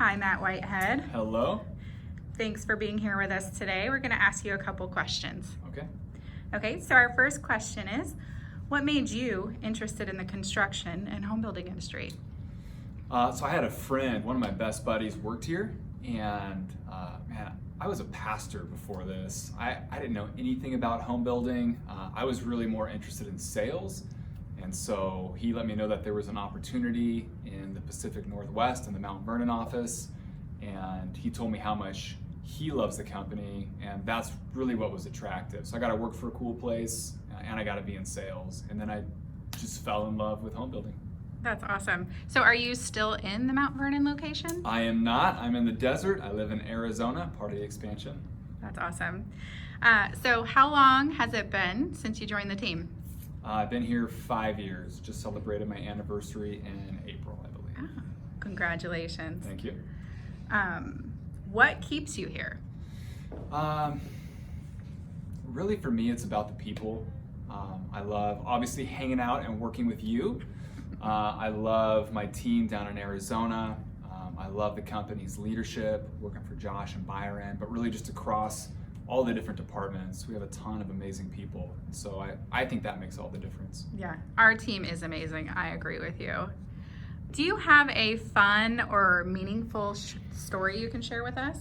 Hi, Matt Whitehead. Hello. Thanks for being here with us today. We're going to ask you a couple questions. Okay. Okay, so our first question is, what made you interested in the construction and home building industry? So I had a friend, one of my best buddies worked here, and man, I was a pastor before this. I didn't know anything about home building. I was really more interested in sales, and so he let me know that there was an opportunity in the Pacific Northwest in the Mount Vernon office, and he told me how much he loves the company, and that's really what was attractive. So I got to work for a cool place, and I got to be in sales, and then I just fell in love with home building. That's awesome. So are you still in the Mount Vernon location? I am not. I'm in the desert. I live in Arizona, part of the expansion. That's awesome. So how long has it been since you joined the team? I've been here 5 years. Just celebrated my anniversary in April, I believe. Oh, congratulations. Thank you. What keeps you here? Really for me, it's about the people. I love obviously hanging out and working with you. I love my team down in Arizona. I love the company's leadership, working for Josh and Byron, but really just across all the different departments. We have a ton of amazing people. So I think that makes all the difference. Yeah, our team is amazing. I agree with you. Do you have a fun or meaningful story you can share with us?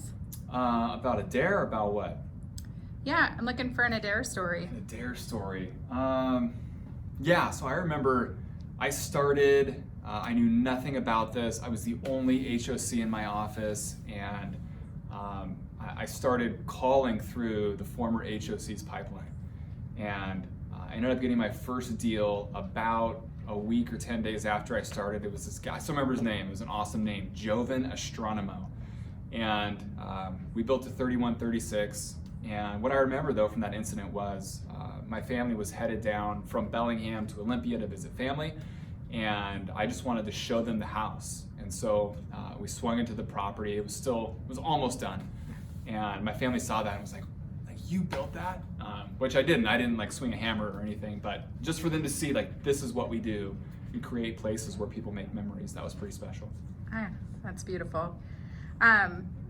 About Adair, about what? Yeah, I'm looking for an Adair story. An Adair story. Yeah, so I remember I started, I knew nothing about this. I was the only HOC in my office, and I started calling through the former HOC's pipeline. And I ended up getting my first deal about a week or 10 days after I started. It was this guy, I still remember his name, it was an awesome name, Jovan Astronomo. And we built a 3136. And what I remember though from that incident was my family was headed down from Bellingham to Olympia to visit family, and I just wanted to show them the house. And so we swung into the property. It was almost done. And my family saw that and was like, you built that? Which I didn't. I didn't like swing a hammer or anything, but just for them to see like, this is what we do. We create places where people make memories. That was pretty special. Ah, that's beautiful.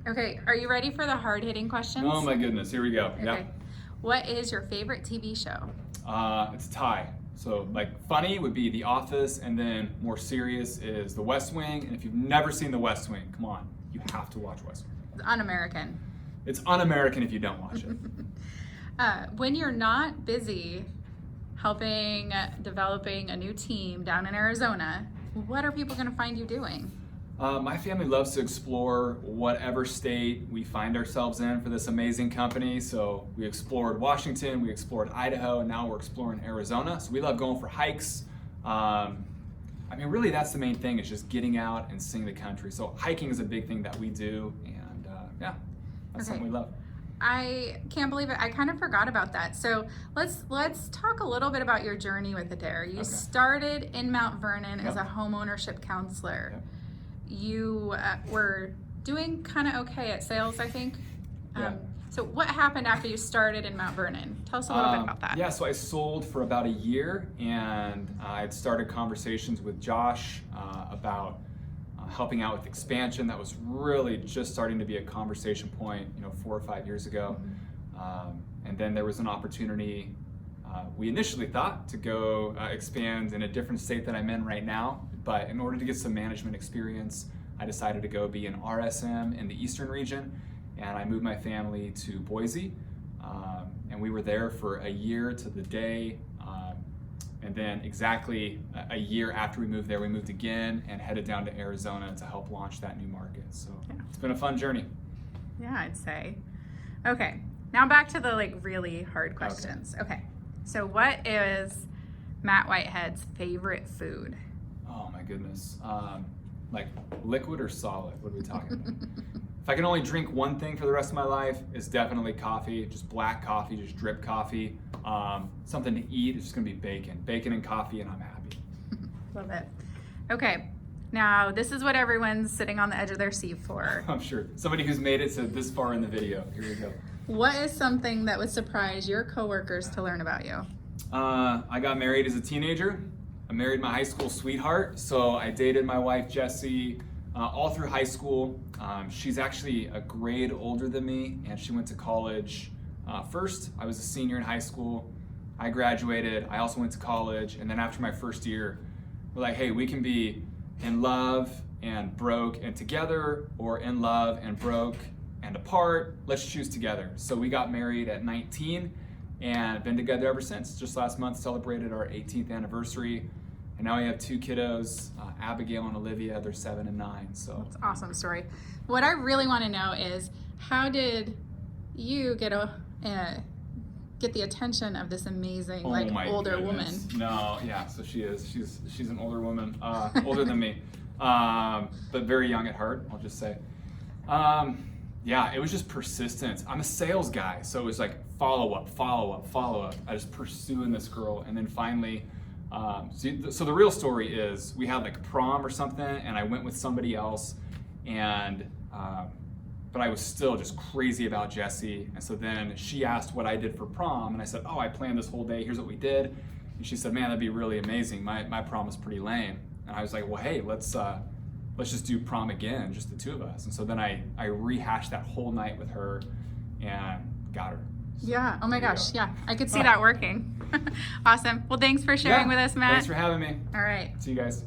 Okay, are you ready for the hard-hitting questions? Oh my goodness, here we go. Okay. Yep. What is your favorite TV show? It's a tie. So like funny would be The Office, and then more serious is The West Wing. And if you've never seen The West Wing, come on, you have to watch West Wing. It's un-American. It's un-American if you don't watch it. When you're not busy helping developing a new team down in Arizona, what are people going to find you doing? My family loves to explore whatever state we find ourselves in for this amazing company. So we explored Washington, we explored Idaho, and now we're exploring Arizona. So we love going for hikes. I mean, really that's the main thing, is just getting out and seeing the country. So hiking is a big thing that we do, and yeah, that's something we love. I can't believe it. I kind of forgot about that. So let's talk a little bit about your journey with Adair. You started in Mount Vernon as a home ownership counselor. Yep. You were doing kind of okay at sales, I think. Yeah. So what happened after you started in Mount Vernon? Tell us a little bit about that. Yeah, so I sold for about a year, and I had started conversations with Josh about helping out with expansion. That was really just starting to be a conversation point, 4 or 5 years ago. And then there was an opportunity, we initially thought, to go expand in a different state than I'm in right now. But in order to get some management experience, I decided to go be an RSM in the Eastern region, and I moved my family to Boise, and we were there for a year to the day, and then exactly a year after we moved there, we moved again and headed down to Arizona to help launch that new market. So it's been a fun journey. Yeah, I'd say. Okay, now back to the really hard questions. Okay, so what is Matt Whitehead's favorite food? Oh my goodness. Like liquid or solid? What are we talking about? If I can only drink one thing for the rest of my life, it's definitely coffee, just black coffee, just drip coffee. Something to eat, it's just gonna be bacon. Bacon and coffee, and I'm happy. Love it. Okay, now this is what everyone's sitting on the edge of their seat for. I'm sure. Somebody who's made it to this far in the video. Here we go. What is something that would surprise your coworkers to learn about you? I got married as a teenager. I married my high school sweetheart, so I dated my wife Jessie all through high school. She's actually a grade older than me, and she went to college first. I was a senior in high school. I graduated. I also went to college, and then after my first year, we're like, hey, we can be in love and broke and together, or in love and broke and apart. Let's choose together. So we got married at 19 and been together ever since. Just last month celebrated our 18th anniversary, and now we have 2 kiddos, Abigail and Olivia. They're 7 and 9. So it's an awesome story. What I really want to know is, how did you get the attention of this amazing older woman? No, yeah. So she is. She's an older woman, older than me, but very young at heart. I'll just say. Yeah, it was just persistence. I'm a sales guy, so it was like follow up. I was pursuing this girl, and then finally, so the real story is we had like prom or something, and I went with somebody else, and but I was still just crazy about Jessie. And so then she asked what I did for prom, and I said, oh, I planned this whole day. Here's what we did. And she said, man, that'd be really amazing. My prom was pretty lame. And I was like, well, hey, let's just do prom again, just the 2 of us. And so then I rehashed that whole night with her and got her. So yeah. Oh my gosh. Yeah. I could see that working. Awesome. Well, thanks for sharing with us, Matt. Thanks for having me. All right. See you guys.